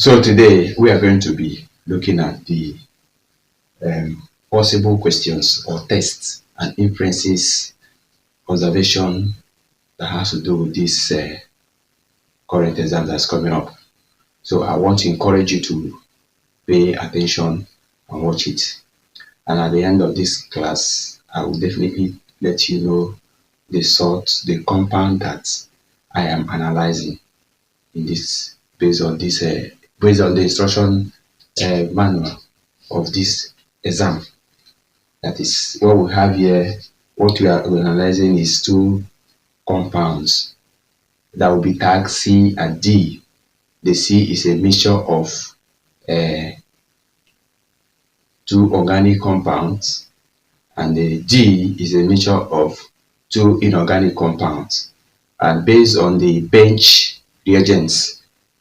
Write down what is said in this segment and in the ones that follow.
So today we are going to be looking at the possible questions or tests and inferences observation that has to do with this current exam that's coming up. So I want to encourage you to pay attention and watch it. And at the end of this class, I will definitely let you know the compound that I am analyzing in this based on the instruction manual of this exam. That is what we have here. What we are analyzing is two compounds that will be tagged C and D. The C is a mixture of uh, two organic compounds, and the D is a mixture of two inorganic compounds. And based on the bench reagents,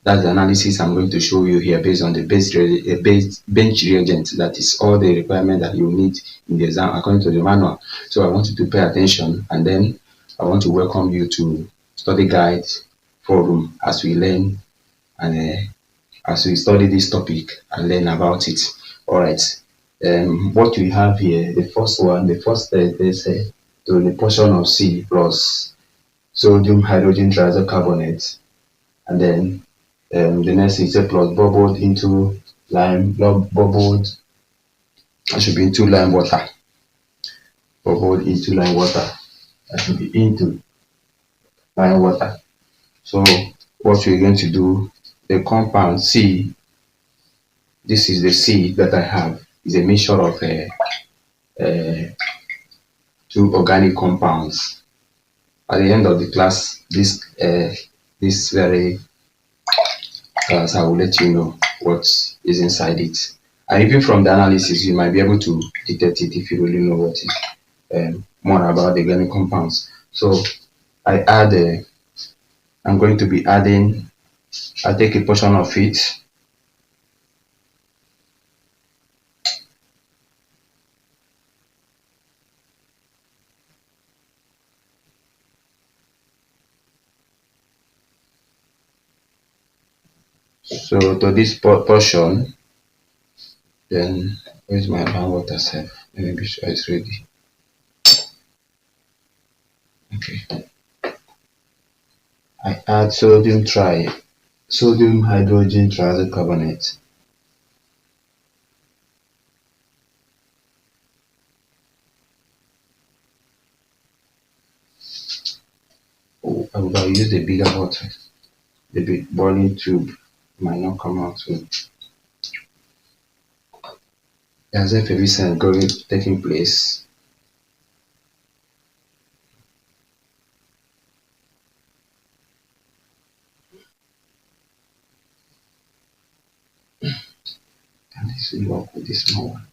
that's the analysis I'm going to show you here based on the bench reagents. That is all the requirement that you need in the exam according to the manual. So I want you to pay attention, and then I want to welcome you to study guide forum as we learn and as we study this topic and learn about it. All right. What we have here, the first one, there's to the portion of C plus sodium hydrogen triisocarbonate, and then the next is a plus bubbled into lime, bubbled, that should be into lime water, bubbled into lime water, that should be into lime water. So what we're going to do, the compound C, this is the C that I have, is a mixture of two organic compounds. At the end of the class, this very class, I will let you know what is inside it. And even from the analysis, you might be able to detect it if you really know what is more about the organic compounds. So I'm going to be adding, I'll take a portion of it. So to this portion, then where's my lime water self? Let me be sure it's ready. Okay. I add sodium hydrogen triisocarbonate. Oh, I would have used a bigger bottle. The big boiling tube might not come out soon. There's effervescence taking place. And this will work with this small one.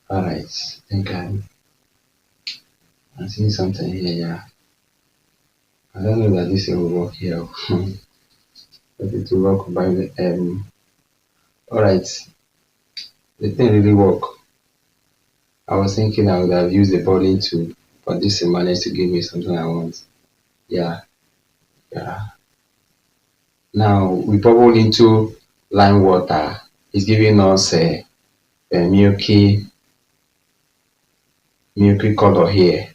Alright, I think I'm seeing something here, yeah. I don't know that this will work here. But it will work by the alright. The thing really work. I was thinking I would have used the boiling tube, but this managed to give me something I want. Yeah. Now we bubble into lime water. It's giving us a milky color here,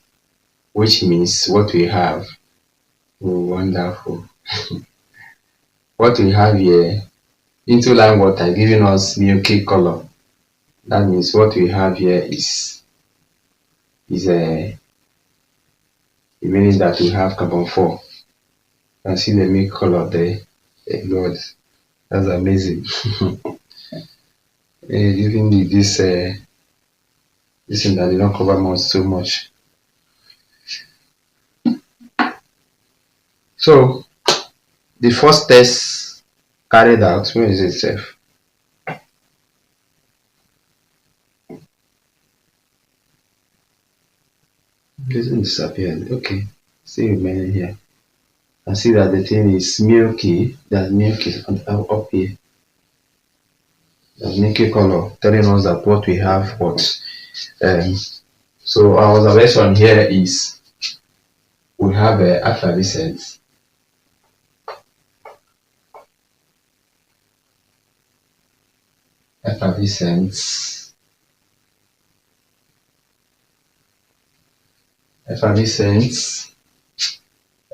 which means what we have. Oh, wonderful. What we have here into lime water giving us milky color. That means what we have here is it means that we have carbon 4. You can see the milk color there. God, that's amazing. Even this thing that did not cover much so much. So the first test carried out, where is it safe? It doesn't disappear. Okay. See remaining here. I see that the thing is milky. That milk is up here. That milky color, telling us that what we have what. Um, so our observation here is we have effervescence. Effervescence. Effervescence.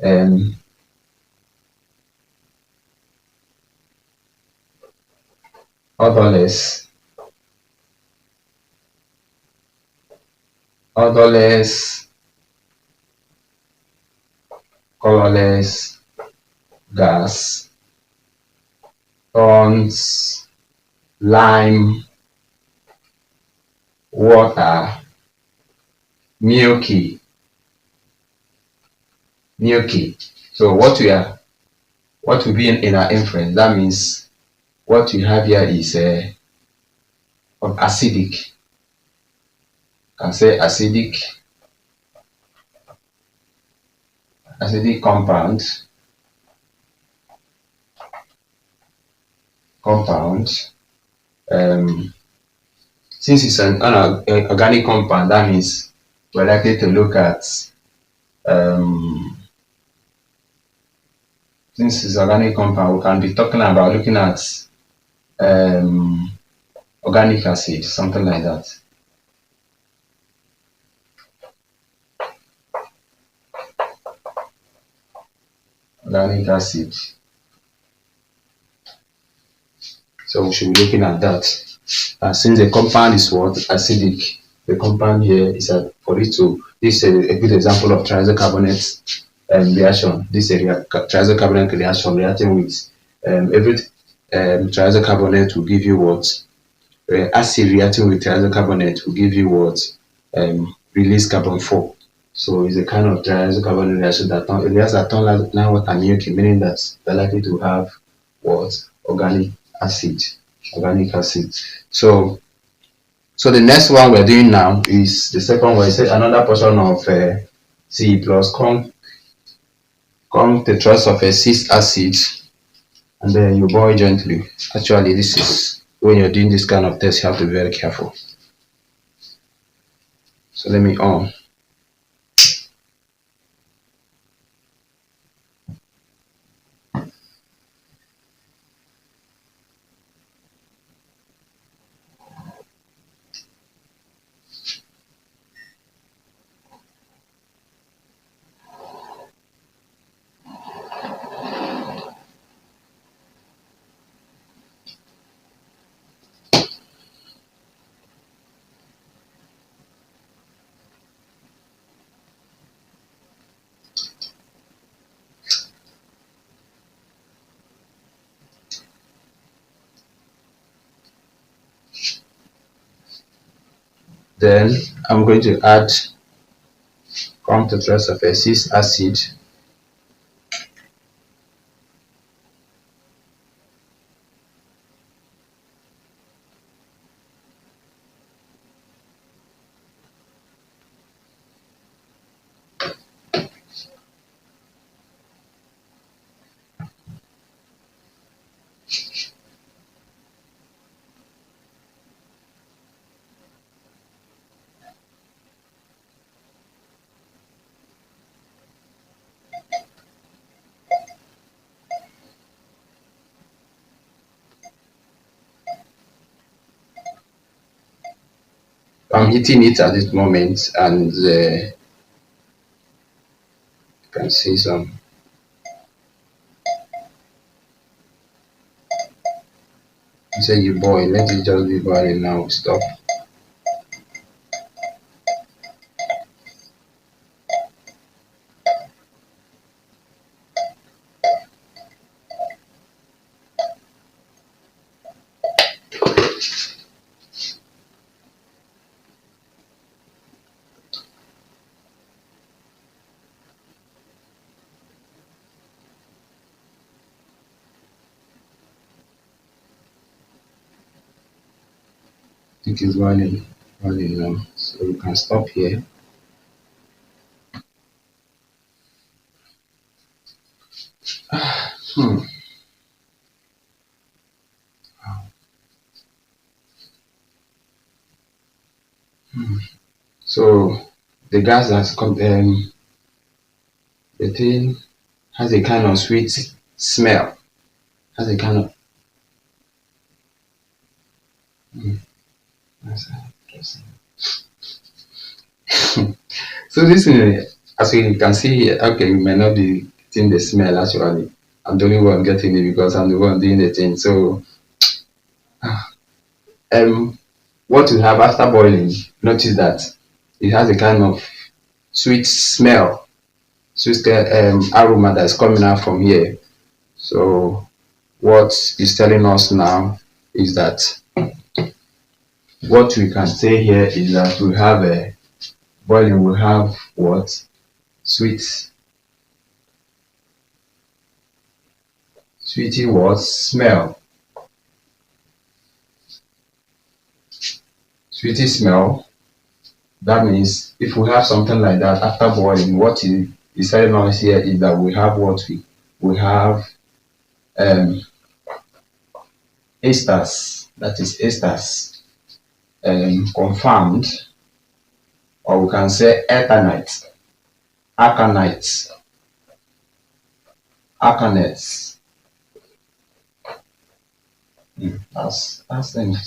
Um, odorless. Odorless. Colorless gas. Tons. Lime. Water. Milky. Milky. So what will be in our inference? That means what we have here is of acidic. Can say acidic compound. Um, since it's an organic compound, that means we're likely to look at um, since it's organic compound, we can be talking about looking at um, organic acid, something like that. Organic acid. So we should be looking at that. Since the compound is what acidic, the compound here is for it to. This is a good example of triazocarbonate reaction. This is a triazocarbonate reaction reacting with every triazocarbonate will give you what acid reacting with triazocarbonate will give you what release carbon 4. So it's a kind of triazocarbonate reaction that reacts at line water milky, meaning that they're likely to have what organic acid. Organic acid. So the next one we're doing now is the second one. It's another portion of C plus come the trust of a cis acid, and then you boil gently. Actually, this is when you're doing this kind of test, you have to be very careful. So let me on. Then I'm going to add come to trust of a cis acid. I'm heating it at this moment, and you can see some. You say you boil, let it just be boiling now. Stop. It is boiling now, so you can stop here. the gas that's the thing has a kind of sweet smell. Has a kind of that's interesting. So this as you can see here, okay, we may not be getting the smell actually. I'm the only one getting it because I'm the one doing the thing. So um what we have after boiling, notice that it has a kind of sweet smell, sweet aroma that's coming out from here. So what is telling us now is that what we can say here is that we have a boiling, we have what? Sweet, sweetie what? Smell. Sweetie smell. That means if we have something like that after boiling, what is telling us here is that we have what we have um esters, that is esters confirmed, or we can say ethanite, arcanite, arcanettes. That's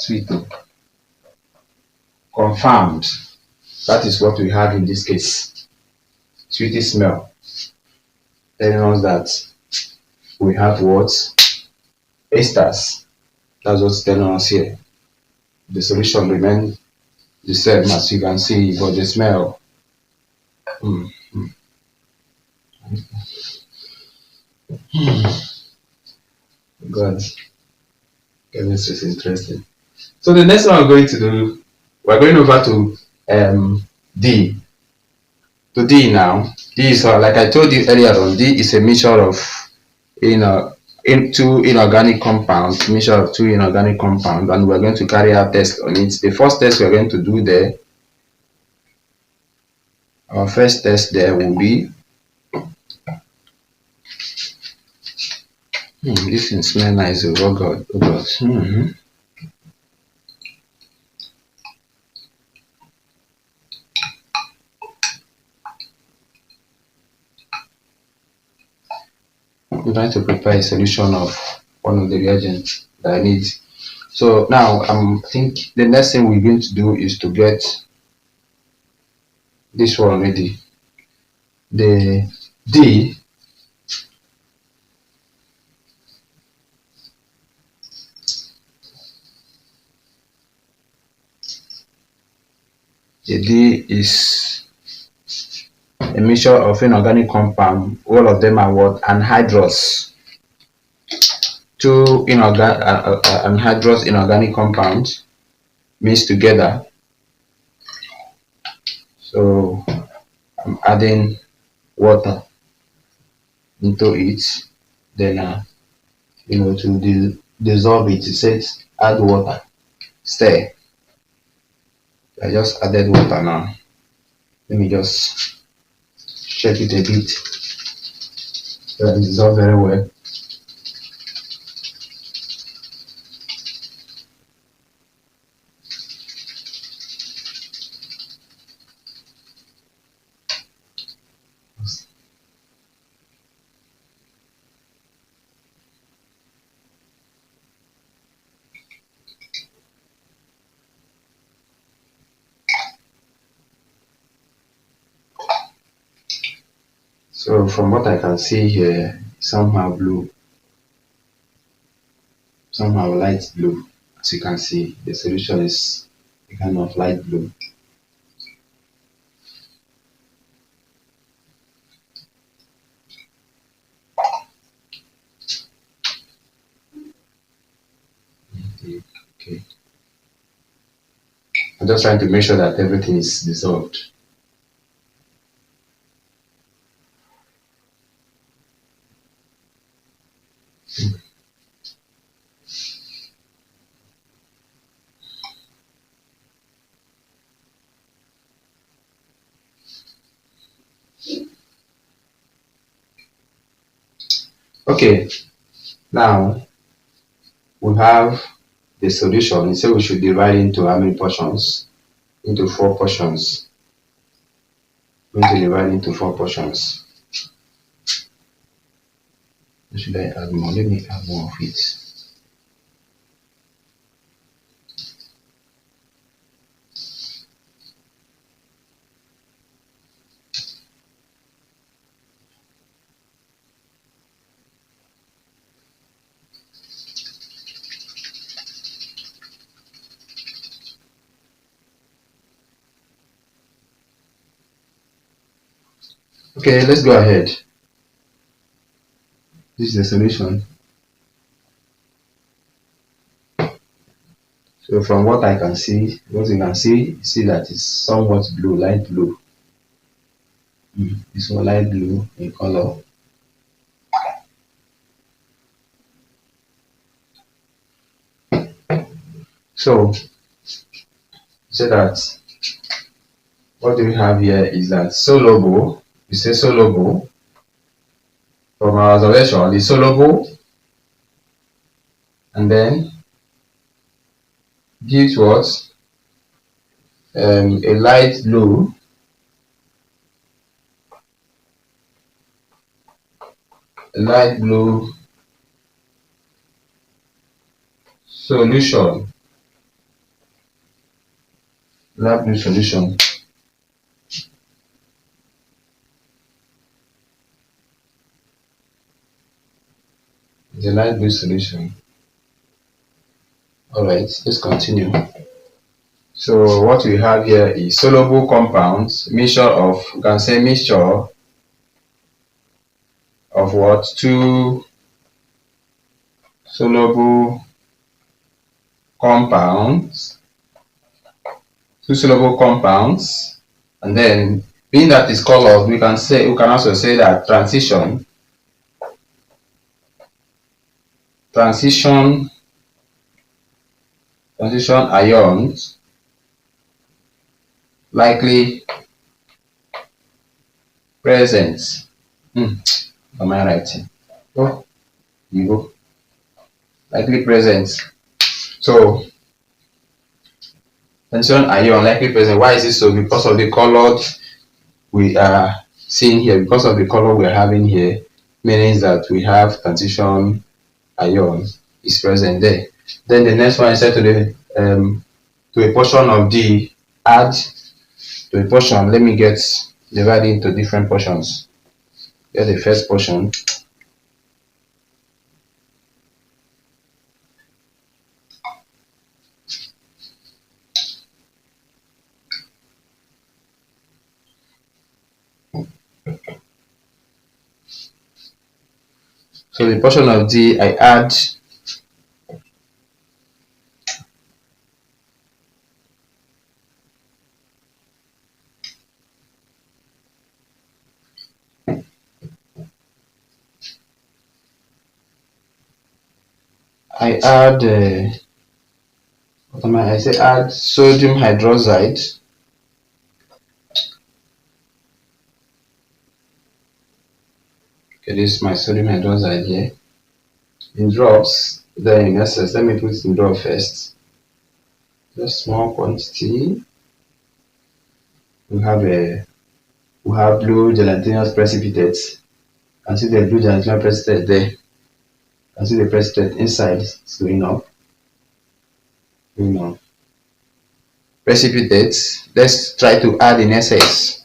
sweet though. Confirmed. That is what we have in this case. Sweetie smell. Telling us that we have what? Esters. That's what's telling us here. The solution remains the same as you can see, but the smell. Mm. God, this is interesting. So the next one we're going to do, we're going over to D. To D now. D is like I told you earlier on. D is a mixture of two inorganic compounds, mixture of two inorganic compounds, and we're going to carry out tests on it. The first test we're going to do there, our first test there will be this thing smells nice. Oh God, oh God. I'm trying to prepare a solution of one of the reagents that I need. So now I think the next thing we're going to do is to get this one ready. The D is a mixture of inorganic compound. All of them are what? Anhydrous. Two anhydrous inorganic compounds mixed together. So I'm adding water into it. Then to dissolve it, it says add water. Stir. I just added water now. Let me just shake it a bit so that it dissolves very well. So from what I can see here, somehow blue, somehow light blue. As you can see, the solution is a kind of light blue. Okay. I'm just trying to make sure that everything is dissolved. Okay, now we have the solution. It said we should divide into how many portions? Into 4 portions. I'm going to divide into 4 portions. Should I add more? Let me add more of it. Okay, let's go ahead. This is the solution. So from what I can see, what you can see that it's somewhat blue, light blue. It's one light blue in color. So that what we have here is that soluble. We say soluble from our observation is soluble, and then gives what a light blue solution. Light blue solution. The light blue solution. Alright, let's continue. So what we have here is soluble compounds, mixture of, you can say mixture of what? Two soluble compounds, and then being that is colored, we can also say that transition ions likely present. Am I writing? Oh, you go. Likely present. So transition ion likely present. Why is it so? Because of the colored we are seeing here, because of the color we are having here, means that we have transition ion is present there. Then the next one is set to the to a portion of D, add to a portion. Let me get divided into different portions. Here's the first portion. So the portion of D, I add what am I say add sodium hydroxide. Okay, this is my sodium hydroxide here in drops. Then in essence, let me put it in drop first. Just small quantity. We have blue gelatinous precipitate. You can see the blue gelatinous precipitate there. You can see the precipitate inside is going up. Precipitate. Let's try to add in excess.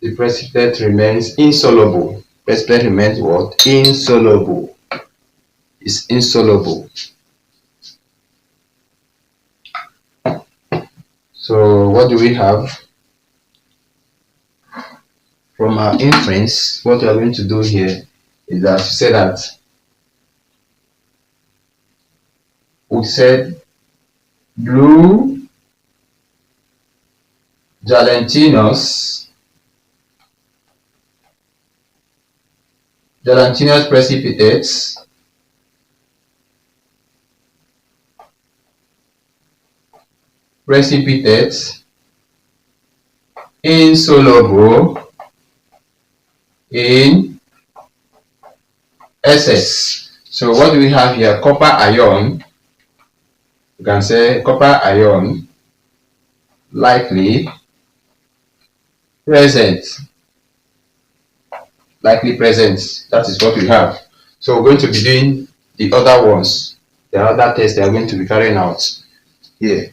The precipitate remains insoluble. Precipitate remains what? Insoluble. It's insoluble. So what do we have? From our inference, what we are going to do here is that we said blue gelatinous precipitates insoluble in SS. So what do we have here? Copper ion. You can say copper ion likely present. Likely present. That is what we have. So we're going to be doing the other ones. The other tests they are going to be carrying out here.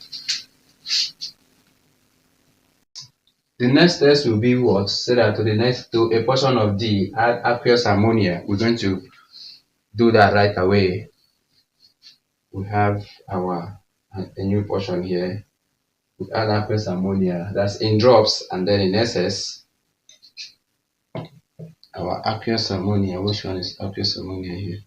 The next test will be what? Say that to the next to a portion of D, add aqueous ammonia. We're going to do that right away. We have our a new portion here. We add aqueous ammonia. That's in drops, and then in SS, our aqueous ammonia. Which one is aqueous ammonia here?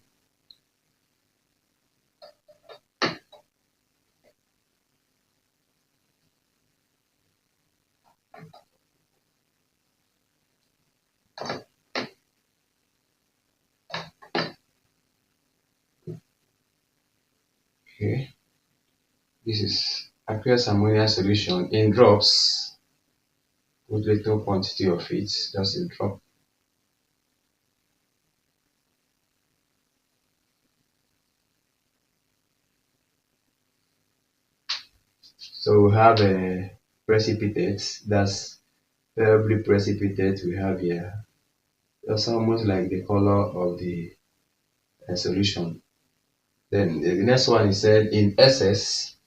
Okay, this is aqueous ammonia solution in drops. Put little quantity of it, just a drop. So we have a precipitate. That's terribly precipitate. We have here. That's almost like the color of the solution. Then the next one is said in SS.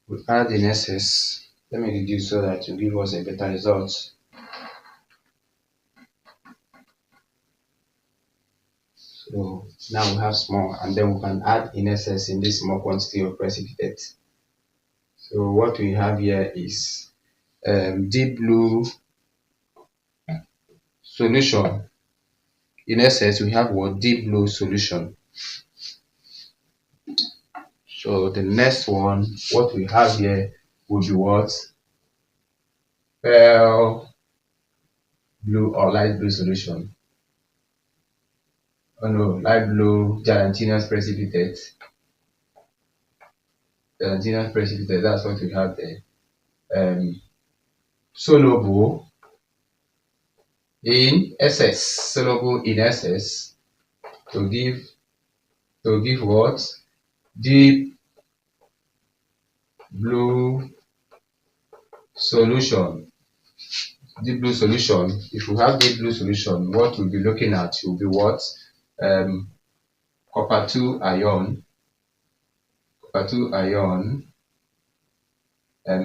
We add in SS. Let me reduce so that to give us a better result. So now we have small, and then we can add in SS in this small quantity of precipitate. So what we have here is deep blue solution. In SS, we have what? Deep blue solution. So the next one, what we have here would be what? Pale blue or light blue solution. Oh no, light blue gelatinous precipitate. Gelatinous precipitate, that's what we have there. Soluble in SS. Soluble in SS to give what? Deep blue solution. Deep blue solution. If we have deep blue solution, what we'll be looking at will be what? Copper 2 ion. Copper 2 ion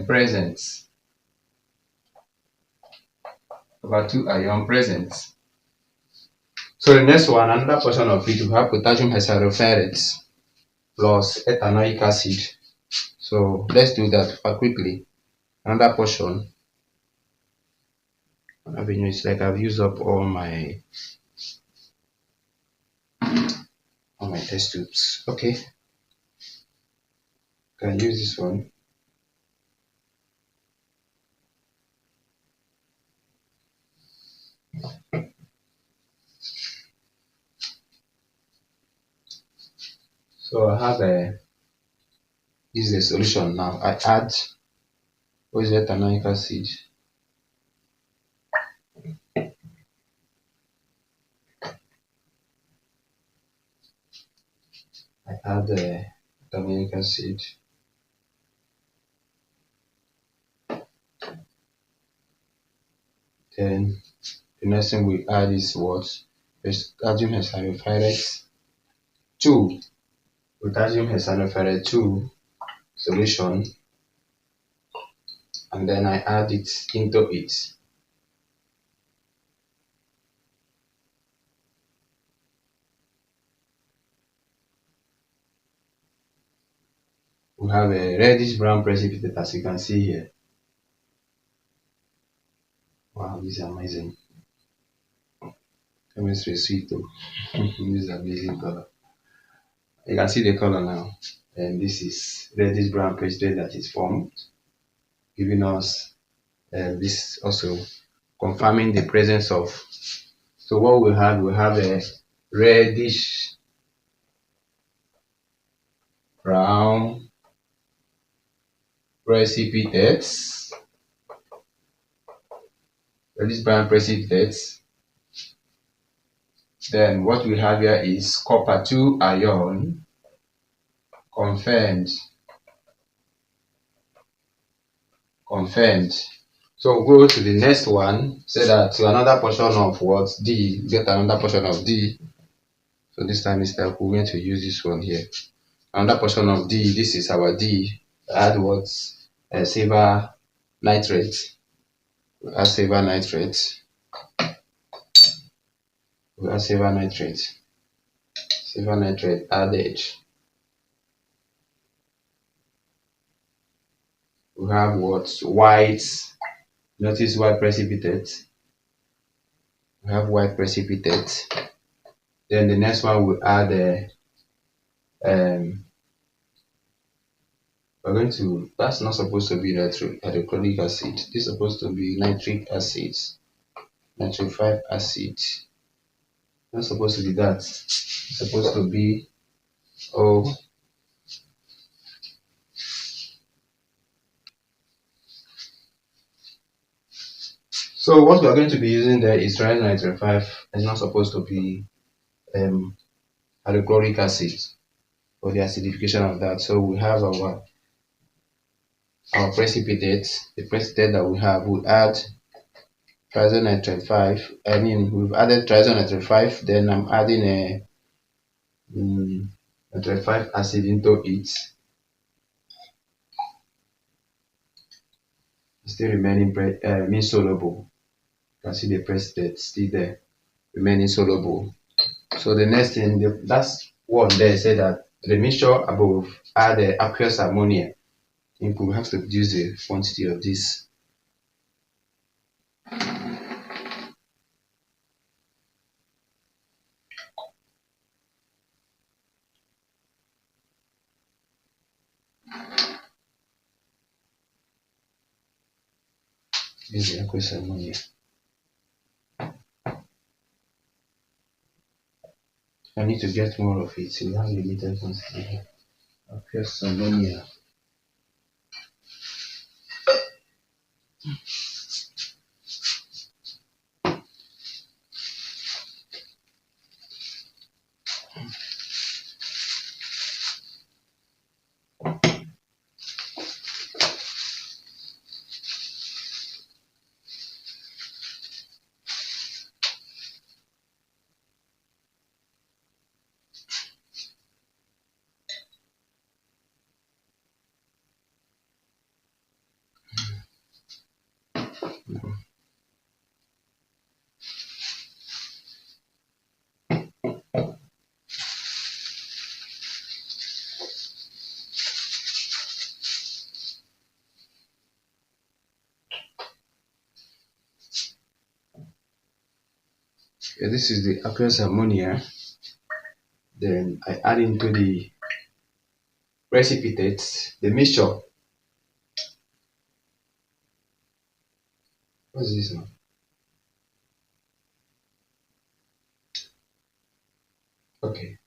present. Copper 2 ion present. So the next one, another portion of it, we have potassium hexaferrate plus ethanoic acid. So let's do that quickly. Another portion. It's like I've used up all my test tubes. Okay, can use this one. So I have this is the solution now. I add what is ethanoic acid. I add ethanoic acid. Then the next thing we add is what? Potassium hexaferrate 2. Potassium hexaferrate 2 solution, and then I add it into it. We have a reddish brown precipitate, as you can see here. Wow, this is amazing. Chemistry is sweet though. This is amazing color. You can see the color now. And this is reddish brown precipitate that is formed, giving us this also confirming the presence of. So what we have a reddish brown precipitates. So this brown precipitates. Then what we have here is copper 2 ion confirmed. So we'll go to the next one, say that to another portion of what D, get another portion of D. So this time is like we're going to use this one here. Another portion of D, this is our D. Add what? Silver nitrate. We add silver nitrate. Silver nitrate added. We have what? White. Notice white precipitate. We have white precipitate. Then the next one we add we're going to, that's not supposed to be hydrochloric acid. This is supposed to be nitric acid, nitrified acid. Not supposed to be that. It's supposed to be So what we are going to be using there is trianitrate. It's not supposed to be hydrochloric acid for the acidification of that. So we have our precipitate. The precipitate that we have, we add trianitrate 5. I mean, we've added trianitrate 5. Then I'm adding a nitrate 5 acid into it. It's still remaining insoluble. You can see the precipitate still there, remaining soluble. So the next thing, the last one there said that the mixture above add the aqueous ammonia. I think we have to reduce the quantity of this. Use the aqueous ammonia. I need to get more of it, so we have limited quantity here. Aqueous ammonia. Okay, this is the aqueous ammonia. Then I add into the precipitate, the mixture. What's this one? Okay.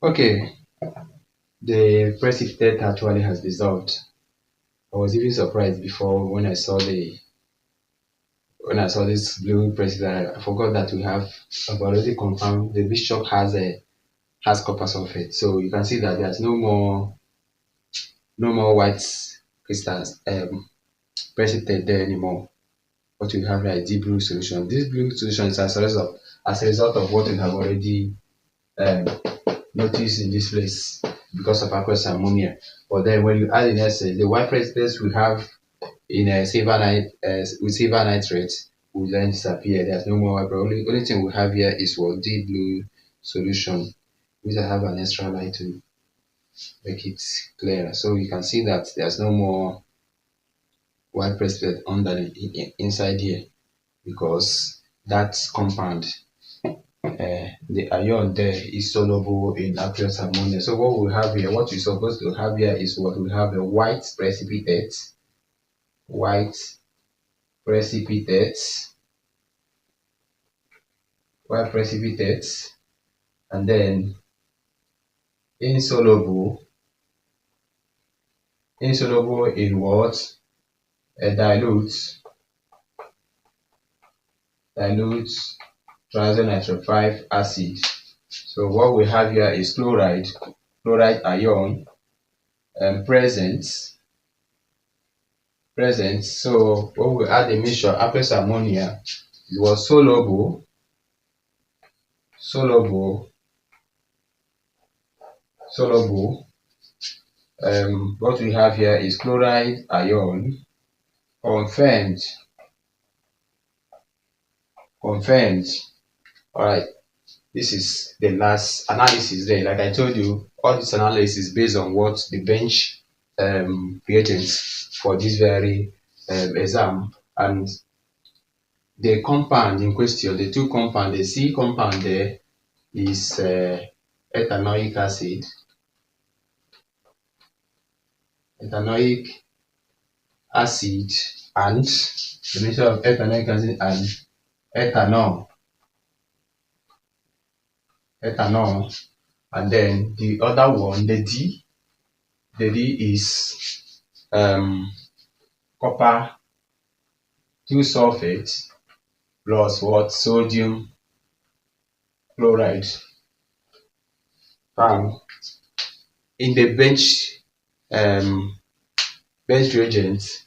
Okay, the precipitate actually has dissolved. I was even surprised before when I saw this blue precipitate. I forgot that I've already confirmed the bishop has copper sulfate. So you can see that there's no more white crystals precipitate there anymore. What we have here is the blue solution. This blue solution is as a result of what we have already noticed in this place. because of aqueous ammonia. But then when you add in essence, the white precipitate we have in a silver with silver nitrate will then disappear. There's no more white. Only thing we have here is what deep blue solution, which I have an extra light to make it clearer. So you can see that there's no more white precipitate under inside here, because that compound, the ion there is soluble in aqueous ammonia. So what we have here, what we're supposed to have here is what we have: a white precipitate, white precipitate, and then insoluble, insoluble in what? A dilute triazonitrile 5 acid. So what we have here is chloride ion present. So when we add the mixture aqueous ammonia, it was soluble. What we have here is chloride ion confirmed. All right, this is the last analysis there. Like I told you, all this analysis is based on what the bench reagents for this very exam, and the compound in question, the two compound, the C compound there is ethanoic acid, and the mixture of ethanoic acid and ethanol, and then the other one, the D is copper 2 sulfate plus what? Sodium chloride. In the bench reagent,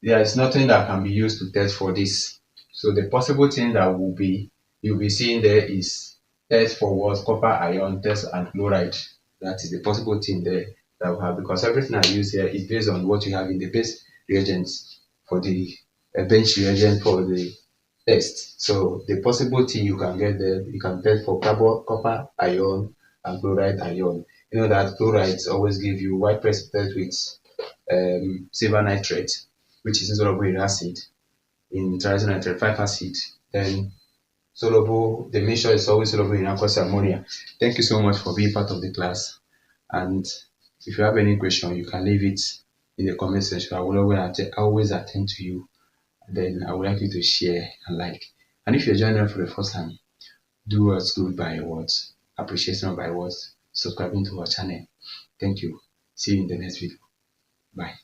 there is nothing that can be used to test for this. So the possible thing that you'll be seeing there is test for what? Copper ion test and chloride. That is the possible thing there that we have, because everything I use here is based on what you have in the base reagents for the bench reagent for the test. So the possible thing you can get there, you can test for copper ion and chloride ion. You know that chlorides always give you white precipitate with silver nitrate, which is insoluble in acid, in triazonitrile 5 acid. Then soluble, the mixture is always soluble in aqueous ammonia. Thank you so much for being part of the class. And if you have any question, you can leave it in the comment section. I will always attend to you. Then I would like you to share and like. And if you're joining us for the first time, do us good by words, appreciation by words, subscribing to our channel. Thank you. See you in the next video. Bye.